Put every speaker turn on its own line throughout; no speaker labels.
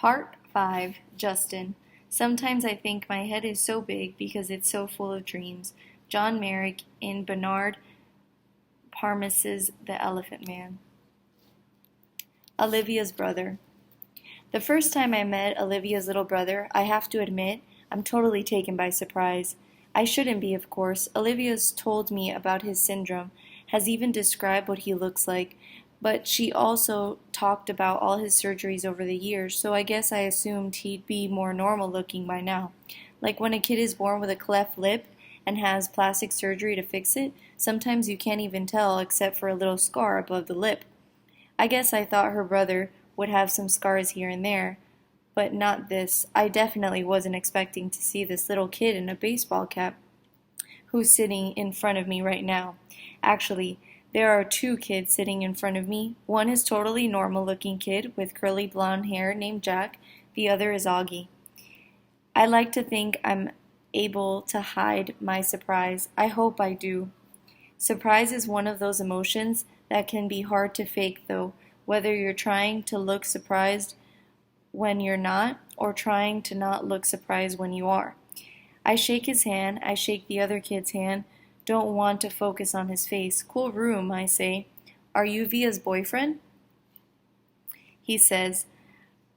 Part 5, Justin. Sometimes I think my head is so big because it's so full of dreams. John Merrick in Bernard Parmis's The Elephant Man. Olivia's brother. The first time I met Olivia's little brother, I have to admit, I'm totally taken by surprise. I shouldn't be, of course. Olivia's told me about his syndrome, has even described what he looks like, but she also talked about all his surgeries over the years, so I guess I assumed he'd be more normal looking by now. Like when a kid is born with a cleft lip and has plastic surgery to fix it, sometimes you can't even tell except for a little scar above the lip. I guess I thought her brother would have some scars here and there, but not this. I definitely wasn't expecting to see this little kid in a baseball cap who's sitting in front of me right now. Actually, there are two kids sitting in front of me. One is totally normal looking kid with curly blonde hair named Jack. The other is Augie. I like to think I'm able to hide my surprise. I hope I do. Surprise is one of those emotions that can be hard to fake though, whether you're trying to look surprised when you're not or trying to not look surprised when you are. I shake his hand, I shake the other kid's hand, don't want to focus on his face. Cool room, I say. Are you Via's boyfriend? He says.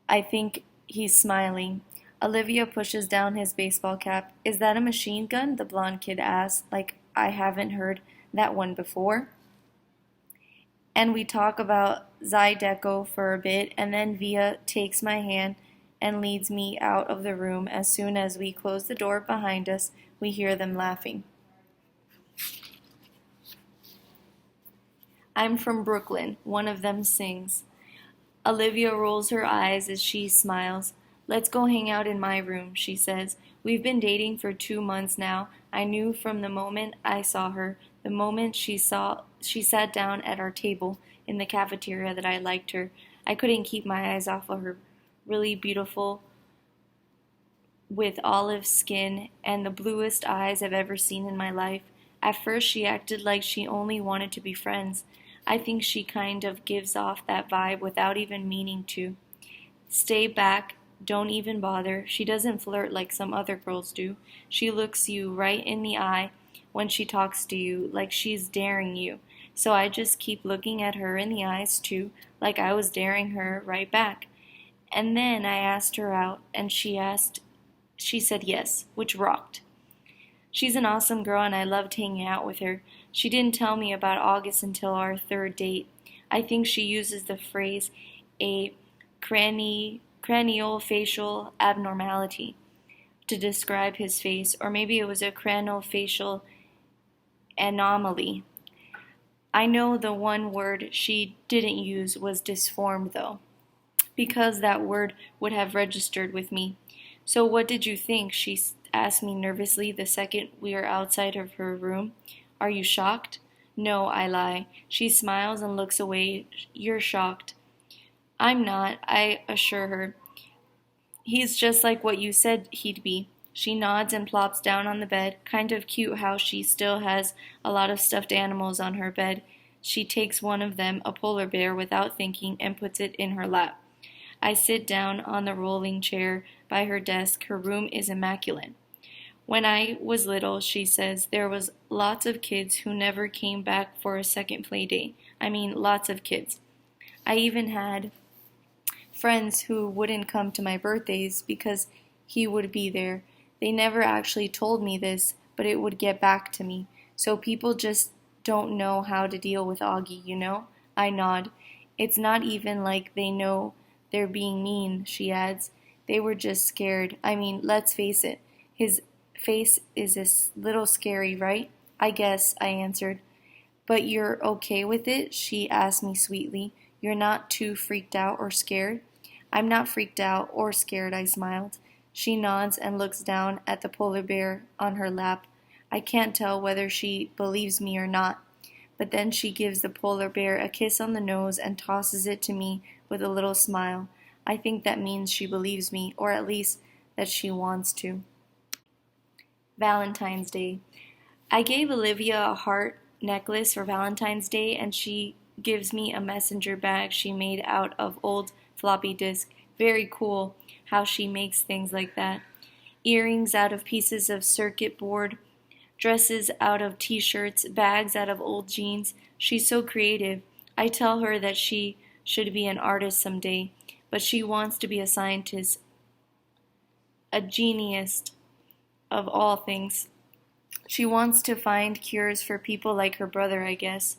I think he's smiling. Olivia pushes down his baseball cap. Is that a machine gun? The blonde kid asks, like I haven't heard that one before. And we talk about Zydeco for a bit, and then Via takes my hand and leads me out of the room. As soon as we close the door behind us, we hear them laughing. I'm from Brooklyn, one of them sings. Olivia rolls her eyes as she smiles. Let's go hang out in my room, she says. We've been dating for 2 months now. I knew from the moment I saw her, the moment she sat down at our table in the cafeteria that I liked her. I couldn't keep my eyes off of her. Really beautiful, with olive skin and the bluest eyes I've ever seen in my life. At first she acted like she only wanted to be friends. I think she kind of gives off that vibe without even meaning to. Stay back, don't even bother. She doesn't flirt like some other girls do. She looks you right in the eye when she talks to you, like she's daring you. So I just keep looking at her in the eyes too, like I was daring her right back. And then I asked her out, and she said yes, which rocked. She's an awesome girl, and I loved hanging out with her. She didn't tell me about August until our third date. I think she uses the phrase a craniofacial abnormality to describe his face, or maybe it was a craniofacial anomaly. I know the one word she didn't use was disformed, though, because that word would have registered with me. So what did you think? She asked me nervously the second we were outside of her room. Are you shocked? No, I lie. She smiles and looks away. You're shocked. I'm not, I assure her. He's just like what you said he'd be. She nods and plops down on the bed. Kind of cute how she still has a lot of stuffed animals on her bed. She takes one of them, a polar bear, without thinking, and puts it in her lap. I sit down on the rolling chair by her desk. Her room is immaculate. When I was little, she says, there was lots of kids who never came back for a second play date. I mean, lots of kids. I even had friends who wouldn't come to my birthdays because he would be there. They never actually told me this, but it would get back to me. So people just don't know how to deal with Augie, you know? I nod. It's not even like they know they're being mean, she adds. They were just scared. I mean, let's face it. His face is a little scary, right? I guess, I answered. But you're okay with it? She asked me sweetly. You're not too freaked out or scared? I'm not freaked out or scared, I smiled. She nods and looks down at the polar bear on her lap. I can't tell whether she believes me or not. But then she gives the polar bear a kiss on the nose and tosses it to me with a little smile. I think that means she believes me, or at least that she wants to. Valentine's Day. I gave Olivia a heart necklace for Valentine's Day, and she gives me a messenger bag she made out of old floppy disk. very cool how she makes things like that. Earrings out of pieces of circuit board, dresses out of t-shirts, bags out of old jeans. She's so creative. I tell her that she should be an artist someday, but she wants to be a scientist, a genius of all things. She wants to find cures for people like her brother, I guess.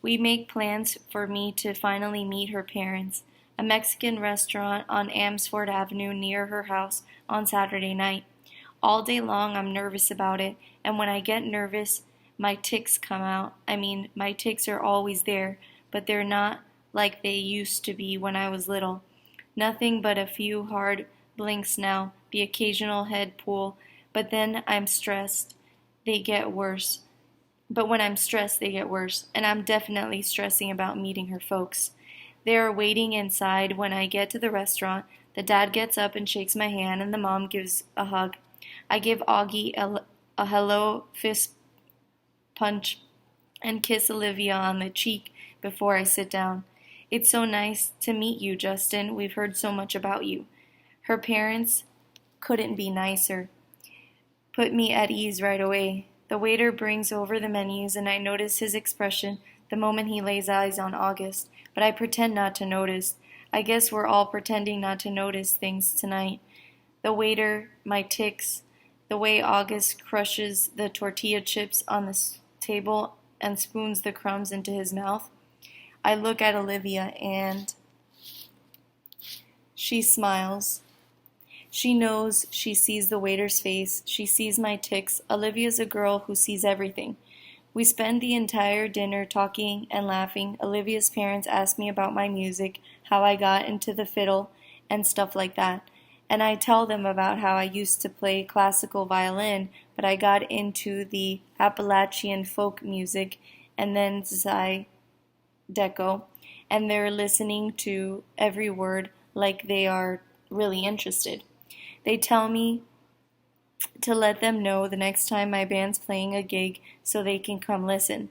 We make plans for me to finally meet her parents. A Mexican restaurant on Amsford Avenue near her house on Saturday night. All day long I'm nervous about it, and when I get nervous, my tics come out. I mean, my tics are always there, but they're not like they used to be when I was little. Nothing but a few hard blinks now, the occasional head pull, but then I'm stressed. They get worse. But when I'm stressed, they get worse, and I'm definitely stressing about meeting her folks. They are waiting inside when I get to the restaurant. The dad gets up and shakes my hand, and the mom gives a hug. I give Augie a hello fist punch and kiss Olivia on the cheek before I sit down. It's so nice to meet you, Justin. We've heard so much about you. Her parents couldn't be nicer. Put me at ease right away. The waiter brings over the menus, and I notice his expression the moment he lays eyes on August, but I pretend not to notice. I guess we're all pretending not to notice things tonight. The waiter, my tics, the way August crushes the tortilla chips on the table and spoons the crumbs into his mouth. I look at Olivia, and she smiles. She knows, she sees the waiter's face, she sees my tics. Olivia's a girl who sees everything. We spend the entire dinner talking and laughing. Olivia's parents ask me about my music, how I got into the fiddle, and stuff like that. And I tell them about how I used to play classical violin, but I got into the Appalachian folk music and then Zydeco, and they're listening to every word like they are really interested. They tell me to let them know the next time my band's playing a gig so they can come listen.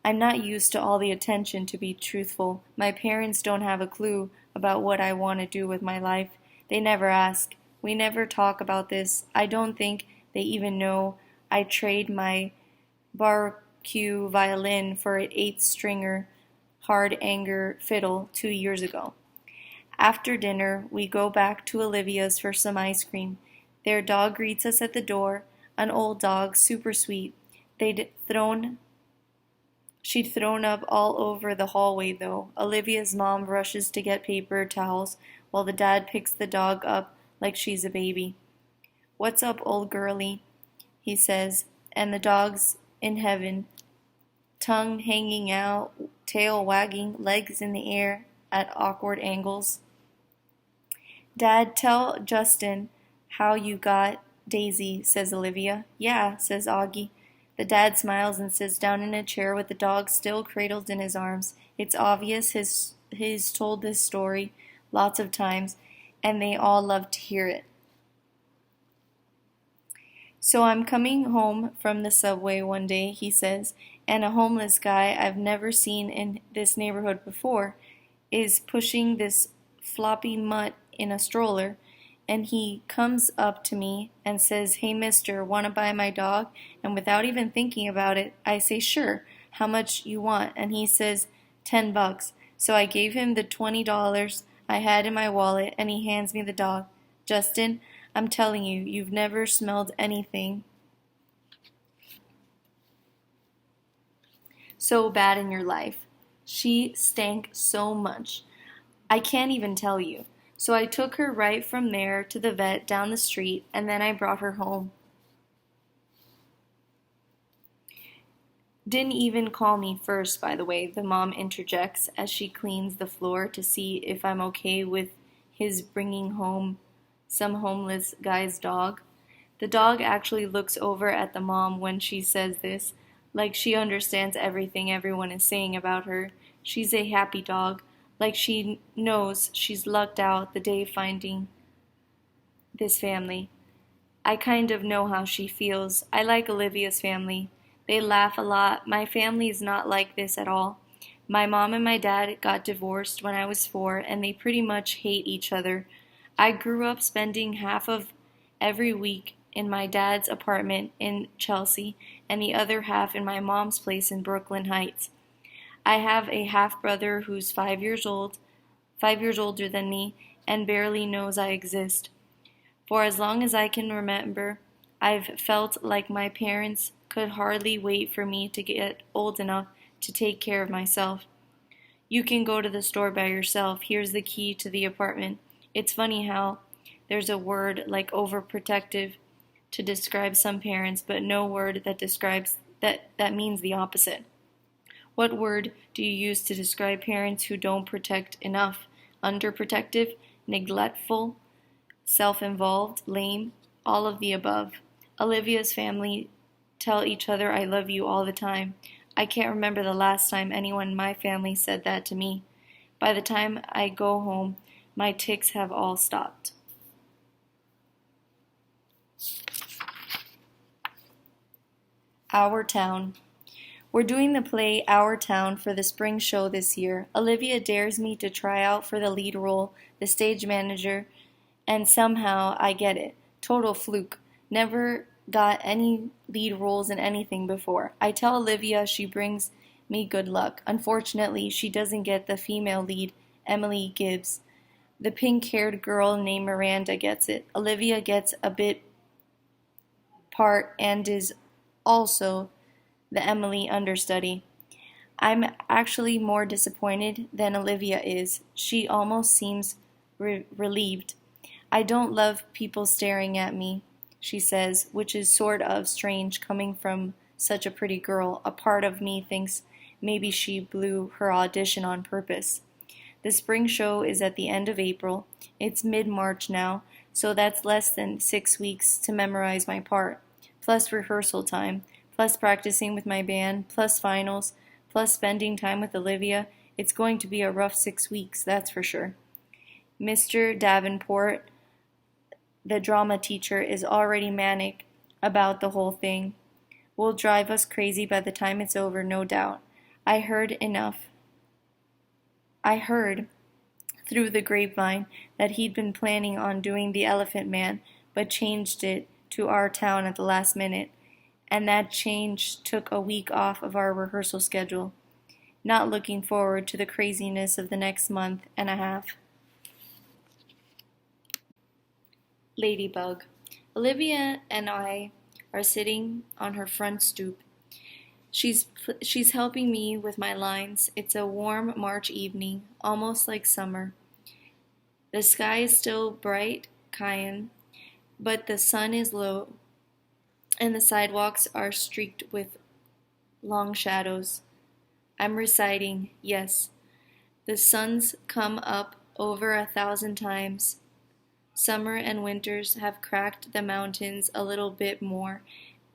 I'm not used to all the attention, to be truthful. My parents don't have a clue about what I want to do with my life. They never ask. We never talk about this. I don't think they even know I trade my barbecue violin for an 8-stringer hard anger fiddle 2 years ago. After dinner, we go back to Olivia's for some ice cream. Their dog greets us at the door, an old dog, super sweet. She'd thrown up all over the hallway, though. Olivia's mom rushes to get paper towels, while the dad picks the dog up like she's a baby. "What's up, old girlie?" he says, and the dog's in heaven, tongue hanging out, tail wagging, legs in the air at awkward angles. "Dad, tell Justin how you got Daisy," says Olivia. "Yeah," says Augie. The dad smiles and sits down in a chair with the dog still cradled in his arms. It's obvious he's told this story lots of times, and they all love to hear it. "So I'm coming home from the subway one day," he says, "and a homeless guy I've never seen in this neighborhood before is pushing this floppy mutt in a stroller, and he comes up to me and says, 'Hey mister, wanna buy my dog?' And without even thinking about it, I say, 'Sure, how much you want?' And he says, 10 bucks. So I gave him the $20 I had in my wallet, and he hands me the dog. Justin, I'm telling you, you've never smelled anything so bad in your life. She stank so much. I can't even tell you. So I took her right from there to the vet down the street, and then I brought her home. Didn't even call me first, by the way," the mom interjects as she cleans the floor to see if I'm okay with his bringing home some homeless guy's dog. The dog actually looks over at the mom when she says this, like she understands everything everyone is saying about her. She's a happy dog, like she knows she's lucked out the day finding this family. I kind of know how she feels. I like Olivia's family. They laugh a lot. My family is not like this at all. My mom and my dad got divorced when I was 4, and they pretty much hate each other. I grew up spending half of every week in my dad's apartment in Chelsea and the other half in my mom's place in Brooklyn Heights. I have a half brother who's 5 years older than me, and barely knows I exist. For as long as I can remember, I've felt like my parents could hardly wait for me to get old enough to take care of myself. You can go to the store by yourself. Here's the key to the apartment. It's funny how there's a word like overprotective to describe some parents, but no word that describes that means the opposite. What word do you use to describe parents who don't protect enough? Underprotective, neglectful, self-involved, lame, all of the above. Olivia's family tell each other I love you all the time. I can't remember the last time anyone in my family said that to me. By the time I go home, my tics have all stopped. Our Town. We're doing the play Our Town for the spring show this year. Olivia dares me to try out for the lead role, the stage manager, and somehow I get it. Total fluke. Never got any lead roles in anything before. I tell Olivia she brings me good luck. Unfortunately, she doesn't get the female lead, Emily Gibbs. The pink-haired girl named Miranda gets it. Olivia gets a bit part and is also the Emily understudy. I'm actually more disappointed than Olivia is. She almost seems relieved. I don't love people staring at me, she says, which is sort of strange coming from such a pretty girl. A part of me thinks maybe she blew her audition on purpose. The spring show is at the end of April. It's mid-March now, so that's less than 6 weeks to memorize my part, plus rehearsal time, plus practicing with my band, plus finals, plus spending time with Olivia. It's going to be a rough 6 weeks, that's for sure. Mr. Davenport, the drama teacher, is already manic about the whole thing. Will drive us crazy by the time it's over, no doubt. I heard through the grapevine that he'd been planning on doing The Elephant Man, but changed it to Our Town at the last minute, and that change took a week off of our rehearsal schedule. Not looking forward to the craziness of the next month and a half. Ladybug. Olivia and I are sitting on her front stoop. She's helping me with my lines. It's a warm March evening, almost like summer. The sky is still bright cayenne, but the sun is low, and the sidewalks are streaked with long shadows. I'm reciting, yes. The sun's come up over 1,000 times. Summer and winters have cracked the mountains a little bit more,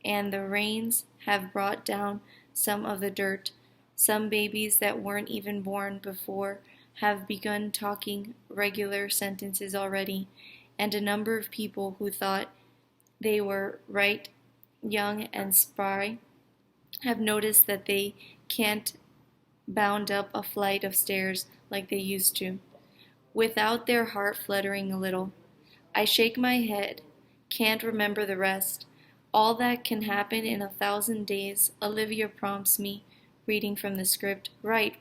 and the rains have brought down some of the dirt. Some babies that weren't even born before have begun talking regular sentences already, and a number of people who thought they were right young and spry have noticed that they can't bound up a flight of stairs like they used to, without their heart fluttering a little. I shake my head, can't remember the rest. All that can happen in 1,000 days, Olivia prompts me, reading from the script. Right,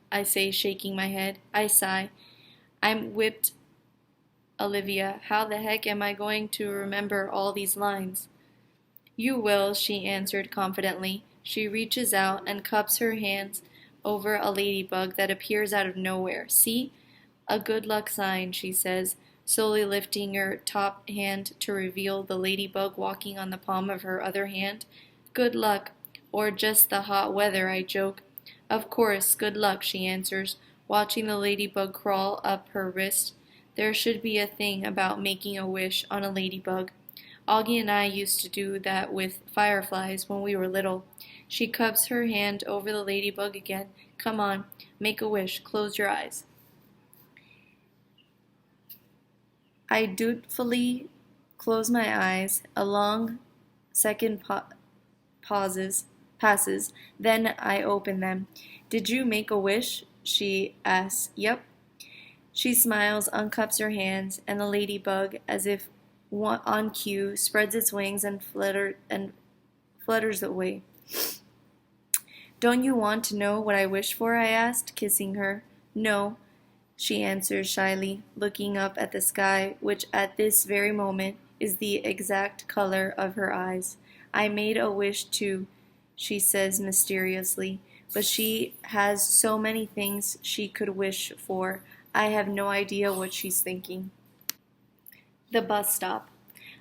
I say, shaking my head. I sigh. I'm whipped, Olivia. How the heck am I going to remember all these lines? You will, she answered confidently. She reaches out and cups her hands over a ladybug that appears out of nowhere. See? A good luck sign, she says, slowly lifting her top hand to reveal the ladybug walking on the palm of her other hand. Good luck, or just the hot weather, I joke. Of course, good luck, she answers, watching the ladybug crawl up her wrist. There should be a thing about making a wish on a ladybug. Augie and I used to do that with fireflies when we were little. She cups her hand over the ladybug again. Come on, make a wish. Close your eyes. I dutifully close my eyes. A long second passes. Then I open them. Did you make a wish? She asks. Yep. She smiles, uncups her hands, and the ladybug, as if on cue, spreads its wings and flutters away. Don't you want to know what I wish for? I asked, kissing her. No, she answers shyly, looking up at the sky, which at this very moment is the exact color of her eyes. I made a wish too, she says mysteriously, but she has so many things she could wish for. I have no idea what she's thinking. The bus stop.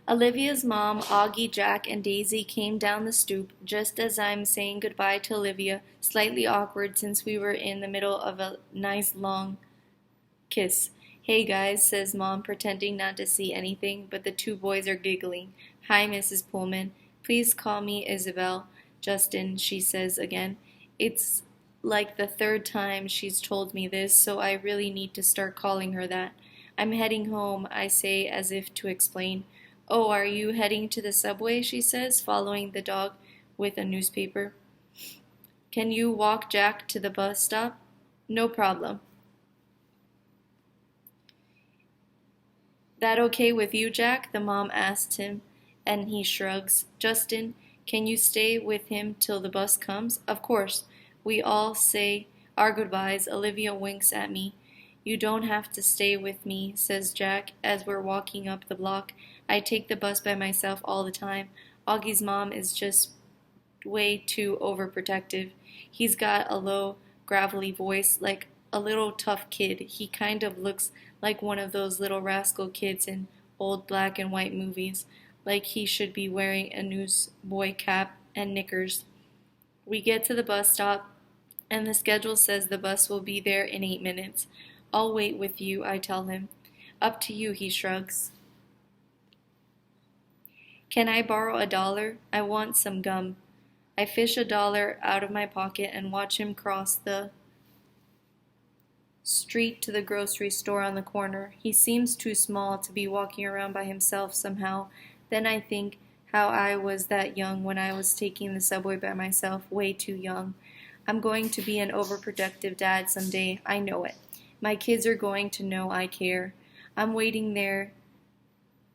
Olivia's mom, Augie, Jack, and Daisy came down the stoop just as I'm saying goodbye to Olivia, slightly awkward since we were in the middle of a nice long kiss. Hey guys, says Mom, pretending not to see anything, but the two boys are giggling. Hi, Mrs. Pullman. Please call me Isabel. Justin, she says again. It's like the third time she's told me this, so I really need to start calling her that. I'm heading home, I say as if to explain. Oh, are you heading to the subway? She says, following the dog with a newspaper. Can you walk Jack to the bus stop? No problem. That okay with you, Jack? The mom asks him, and he shrugs. Justin, can you stay with him till the bus comes? Of course. We all say our goodbyes. Olivia winks at me. You don't have to stay with me, says Jack, as we're walking up the block. I take the bus by myself all the time. Augie's mom is just way too overprotective. He's got a low, gravelly voice, like a little tough kid. He kind of looks like one of those little rascal kids in old black and white movies, like he should be wearing a newsboy cap and knickers. We get to the bus stop, and the schedule says the bus will be there in 8 minutes. I'll wait with you, I tell him. Up to you, he shrugs. Can I borrow $1? I want some gum. I fish $1 out of my pocket and watch him cross the street to the grocery store on the corner. He seems too small to be walking around by himself somehow. Then I think how I was that young when I was taking the subway by myself, way too young. I'm going to be an overprotective dad someday, I know it. My kids are going to know I care. I'm waiting there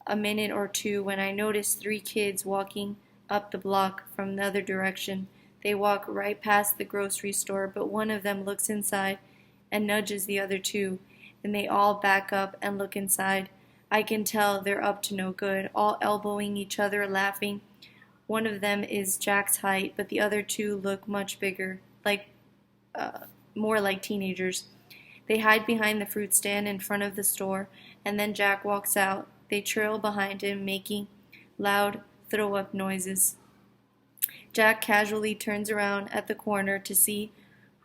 a minute or two when I notice 3 kids walking up the block from the other direction. They walk right past the grocery store, but one of them looks inside and nudges the other 2, and they all back up and look inside. I can tell they're up to no good, all elbowing each other, laughing. One of them is Jack's height, but the other 2 look much bigger, more like teenagers. They hide behind the fruit stand in front of the store, and then Jack walks out. They trail behind him, making loud throw-up noises. Jack casually turns around at the corner to see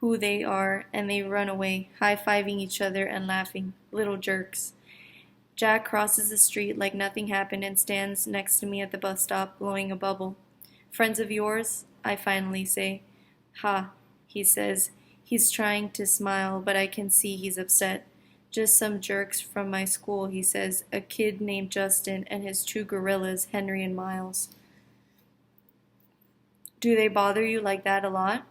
who they are, and they run away, high-fiving each other and laughing. Little jerks. Jack crosses the street like nothing happened and stands next to me at the bus stop, blowing a bubble. Friends of yours? I finally say. Ha, he says. He's trying to smile, but I can see he's upset. Just some jerks from my school, he says. A kid named Justin and his 2 gorillas, Henry and Miles. Do they bother you like that a lot?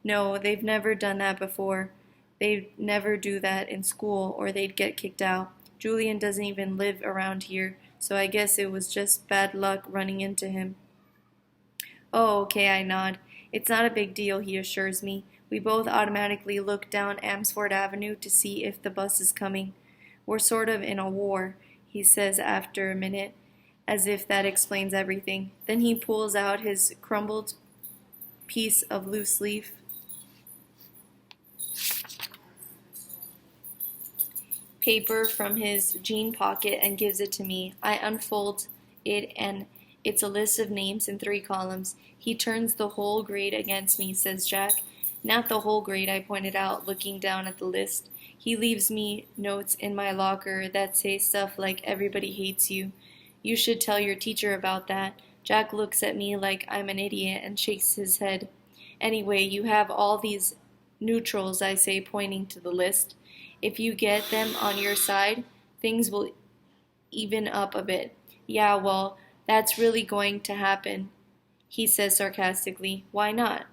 No, they've never done that before. They'd never do that in school, or they'd get kicked out. Julian doesn't even live around here, so I guess it was just bad luck running into him. Oh, okay, I nod. It's not a big deal, he assures me. We both automatically look down Amsford Avenue to see if the bus is coming. We're sort of in a war, he says after a minute, as if that explains everything. Then he pulls out his crumbled piece of loose leaf paper from his jean pocket and gives it to me. I unfold it, and it's a list of names in 3 columns. He turns the whole grade against me, says Jack. Not the whole grade, I pointed out, looking down at the list. He leaves me notes in my locker that say stuff like, everybody hates you. You should tell your teacher about that. Jack looks at me like I'm an idiot and shakes his head. Anyway, you have all these neutrals, I say, pointing to the list. If you get them on your side, things will even up a bit. Yeah, well, that's really going to happen, he says sarcastically. Why not?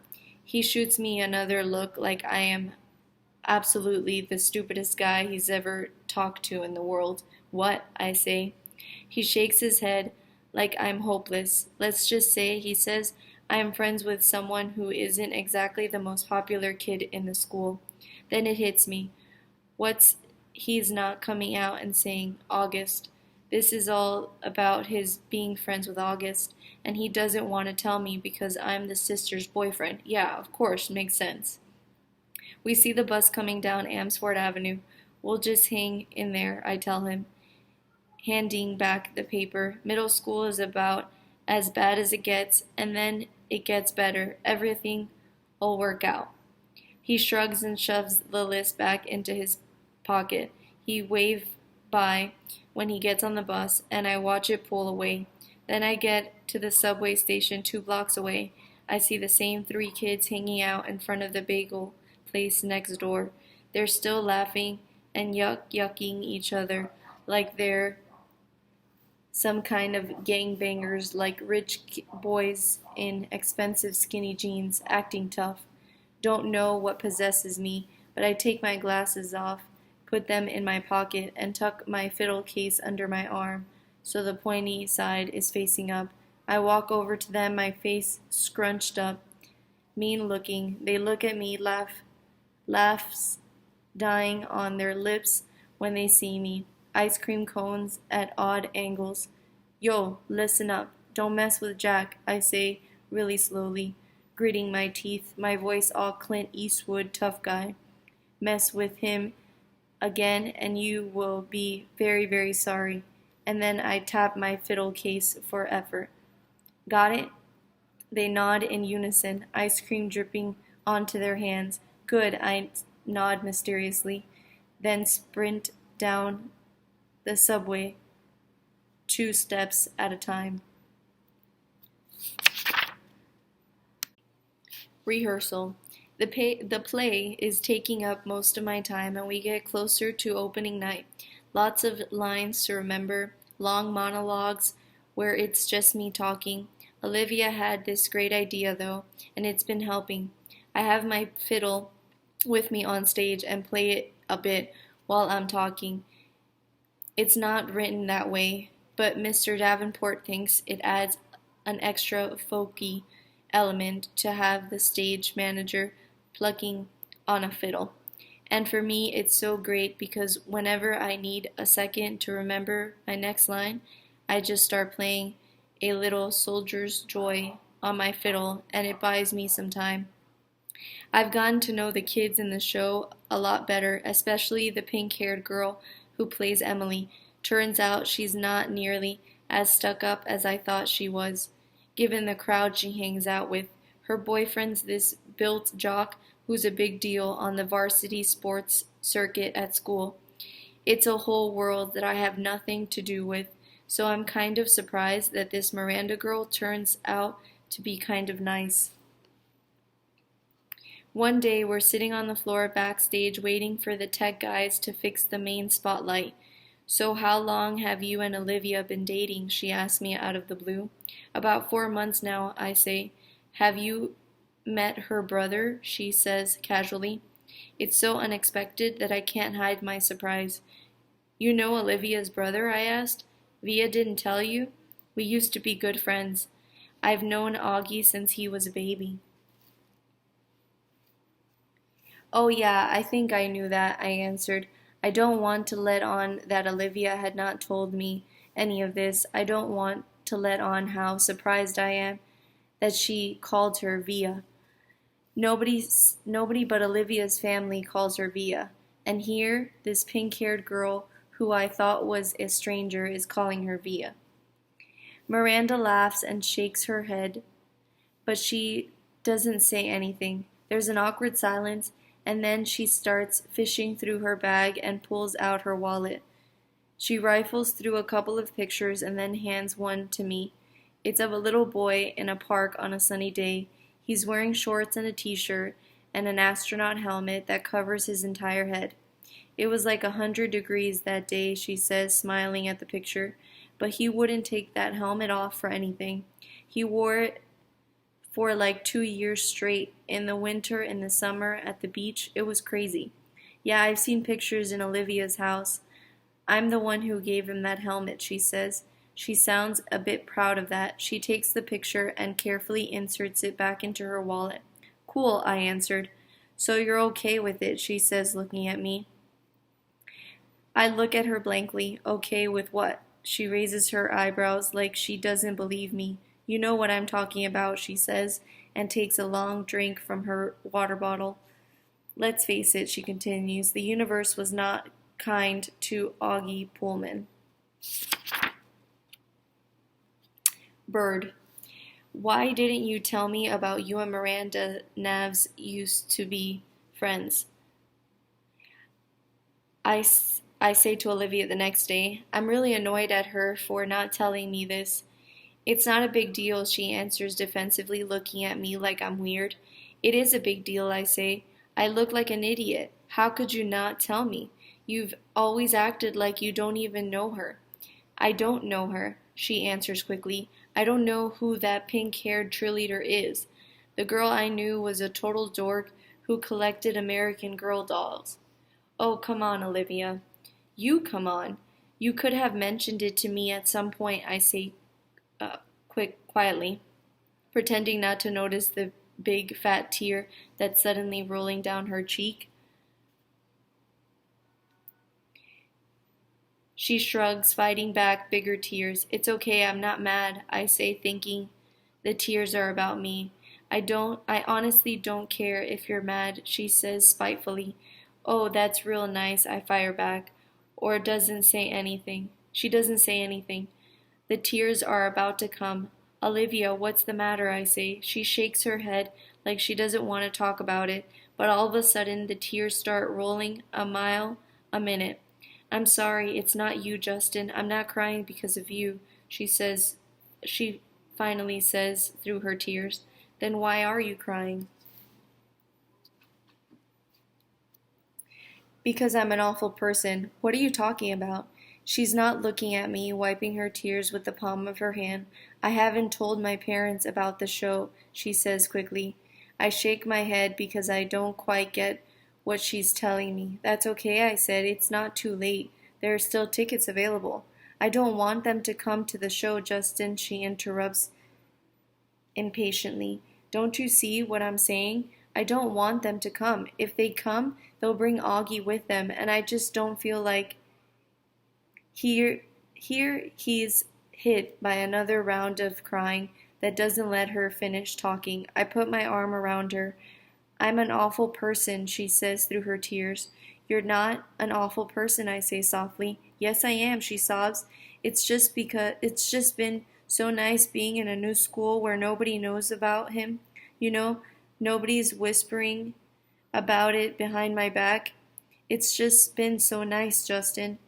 He shoots me another look like I am Absolutely the stupidest guy he's ever talked to in the world. What? I say. He shakes his head like I'm hopeless. Let's just say, he says, I am friends with someone who isn't exactly the most popular kid in the school. Then it hits me. What's he's not coming out and saying, August. This is all about his being friends with August, and he doesn't want to tell me because I'm the sister's boyfriend. Yeah, of course, makes sense. We see the bus coming down Amsford Avenue. We'll just hang in there, I tell him, handing back the paper. Middle school is about as bad as it gets, and then it gets better. Everything'll work out. He shrugs and shoves the list back into his pocket. He waves by when he gets on the bus, and I watch it pull away. Then I get to the subway station 2 blocks away. I see the same 3 kids hanging out in front of the bagel place next door. They're still laughing and yucking each other like they're some kind of gangbangers, like rich boys in expensive skinny jeans, acting tough. Don't know what possesses me, but I take my glasses off, put them in my pocket, and tuck my fiddle case under my arm so the pointy side is facing up. I walk over to them, my face scrunched up, mean looking. They look at me, laughs dying on their lips when they see me. Ice cream cones at odd angles. Yo, listen up. Don't mess with Jack, I say really slowly, gritting my teeth, my voice all Clint Eastwood tough guy. Mess with him again and you will be very, very sorry. And then I tap my fiddle case for effort. Got it? They nod in unison, ice cream dripping onto their hands. Good, I nod mysteriously, then sprint down the subway 2 steps at a time. Rehearsal. The play is taking up most of my time, and we get closer to opening night. Lots of lines to remember, long monologues where it's just me talking. Olivia had this great idea, though, and it's been helping. I have my fiddle with me on stage and play it a bit while I'm talking. It's not written that way, but Mr. Davenport thinks it adds an extra folky element to have the stage manager plucking on a fiddle. And for me, it's so great because whenever I need a second to remember my next line, I just start playing A Little Soldier's Joy on my fiddle, and it buys me some time. I've gotten to know the kids in the show a lot better, especially the pink-haired girl who plays Emily. Turns out she's not nearly as stuck up as I thought she was, given the crowd she hangs out with. Her boyfriend's this built jock who's a big deal on the varsity sports circuit at school. It's a whole world that I have nothing to do with, so I'm kind of surprised that this Miranda girl turns out to be kind of nice. One day we're sitting on the floor backstage waiting for the tech guys to fix the main spotlight. So how long have you and Olivia been dating? She asked me out of the blue. About 4 months now, I say. Have you met her brother? She says casually. It's so unexpected that I can't hide my surprise. You know Olivia's brother? I asked. Via didn't tell you? We used to be good friends. I've known Augie since he was a baby. Oh yeah, I think I knew that, I answered. I don't want to let on that Olivia had not told me any of this. I don't want to let on how surprised I am that she called her Via. Nobody but Olivia's family calls her Via. And here, this pink-haired girl who I thought was a stranger is calling her Via. Miranda laughs and shakes her head, but she doesn't say anything. There's an awkward silence, and then she starts fishing through her bag and pulls out her wallet. She rifles through a couple of pictures and then hands one to me. It's of a little boy in a park on a sunny day. He's wearing shorts and a t-shirt and an astronaut helmet that covers his entire head. It was like 100 degrees that day, she says, smiling at the picture, but he wouldn't take that helmet off for anything. He wore it for like 2 years straight, in the winter, in the summer, at the beach. It was crazy. Yeah, I've seen pictures in Olivia's house. I'm the one who gave him that helmet, she says. She sounds a bit proud of that. She takes the picture and carefully inserts it back into her wallet. Cool, I answered. So you're okay with it, she says, looking at me. I look at her blankly. Okay with what? She raises her eyebrows like she doesn't believe me. You know what I'm talking about, she says, and takes a long drink from her water bottle. Let's face it, she continues, the universe was not kind to Augie Pullman. Bird. Why didn't you tell me about you and Miranda Navs used to be friends? I say to Olivia the next day, I'm really annoyed at her for not telling me this. It's not a big deal, she answers defensively, looking at me like I'm weird. It is a big deal, I say. I look like an idiot. How could you not tell me? You've always acted like you don't even know her. I don't know her, she answers quickly. I don't know who that pink-haired cheerleader is. The girl I knew was a total dork who collected American Girl dolls. Oh, come on, Olivia. You come on. You could have mentioned it to me at some point, I say quietly, pretending not to notice the big fat tear that's suddenly rolling down her cheek. She shrugs, fighting back bigger tears. It's okay, I'm not mad, I say, thinking the tears are about me. I honestly don't care if you're mad, she says spitefully. Oh, that's real nice, I fire back. Or doesn't say anything. She doesn't say anything. The tears are about to come. Olivia, what's the matter, I say. She shakes her head like she doesn't want to talk about it, but all of a sudden the tears start rolling a mile a minute. I'm sorry, it's not you, Justin. I'm not crying because of you, she finally says through her tears. Then why are you crying? Because I'm an awful person. What are you talking about? She's not looking at me, wiping her tears with the palm of her hand. I haven't told my parents about the show, she says quickly. I shake my head because I don't quite get what she's telling me. That's okay, I said. It's not too late. There are still tickets available. I don't want them to come to the show, Justin, she interrupts impatiently. Don't you see what I'm saying? I don't want them to come. If they come, they'll bring Augie with them, and I just don't feel like... Here he's hit by another round of crying that doesn't let her finish talking. I put my arm around her. I'm an awful person, she says through her tears. You're not an awful person, I say softly. Yes, I am, she sobs. It's just been so nice being in a new school where nobody knows about him. You know, nobody's whispering about it behind my back. It's just been so nice, Justin.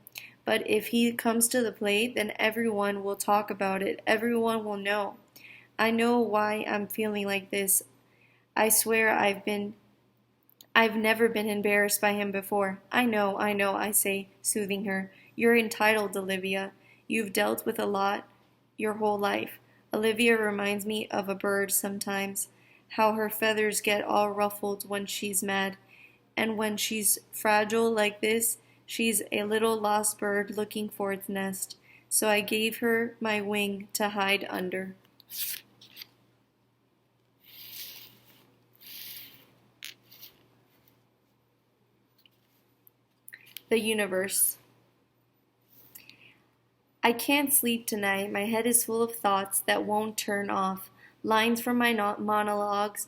But if he comes to the plate, then everyone will talk about it. Everyone will know. I know why I'm feeling like this. I swear I've never been embarrassed by him before. I know, I say, soothing her. You're entitled, Olivia. You've dealt with a lot your whole life. Olivia reminds me of a bird sometimes, how her feathers get all ruffled when she's mad. And when she's fragile like this, she's a little lost bird looking for its nest. So I gave her my wing to hide under. The universe. I can't sleep tonight. My head is full of thoughts that won't turn off. Lines from my monologues,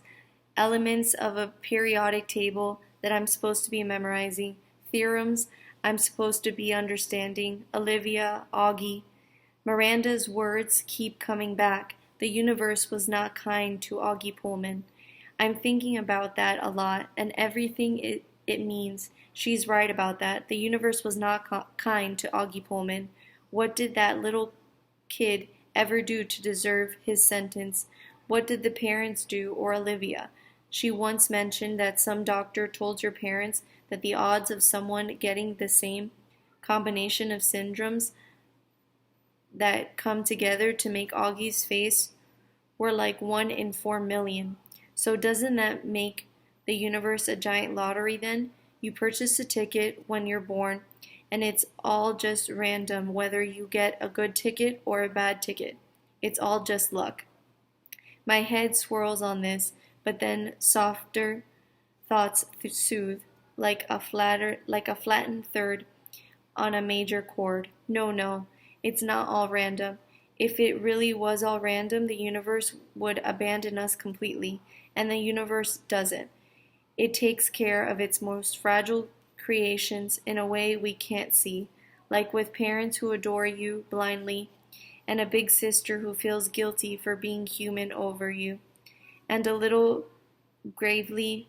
elements of a periodic table that I'm supposed to be memorizing, theorems I'm supposed to be understanding, Olivia, Augie. Miranda's words keep coming back. The universe was not kind to Augie Pullman. I'm thinking about that a lot, and everything it means. She's right about that. The universe was not kind to Augie Pullman. What did that little kid ever do to deserve his sentence? What did the parents do, or Olivia? She once mentioned that some doctor told your parents that the odds of someone getting the same combination of syndromes that come together to make Augie's face were like 1 in 4 million. So doesn't that make the universe a giant lottery then? You purchase a ticket when you're born, and it's all just random whether you get a good ticket or a bad ticket. It's all just luck. My head swirls on this, but then softer thoughts soothe, like a flattened third on a major chord. No, no, it's not all random. If it really was all random, the universe would abandon us completely, and the universe doesn't. It takes care of its most fragile creations in a way we can't see, like with parents who adore you blindly, and a big sister who feels guilty for being human over you, and a little gravely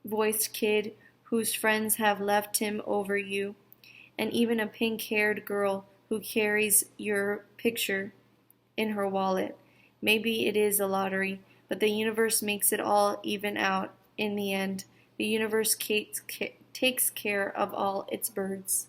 voiced kid whose friends have left him over you, and even a pink-haired girl who carries your picture in her wallet. Maybe it is a lottery, but the universe makes it all even out in the end. The universe takes care of all its birds.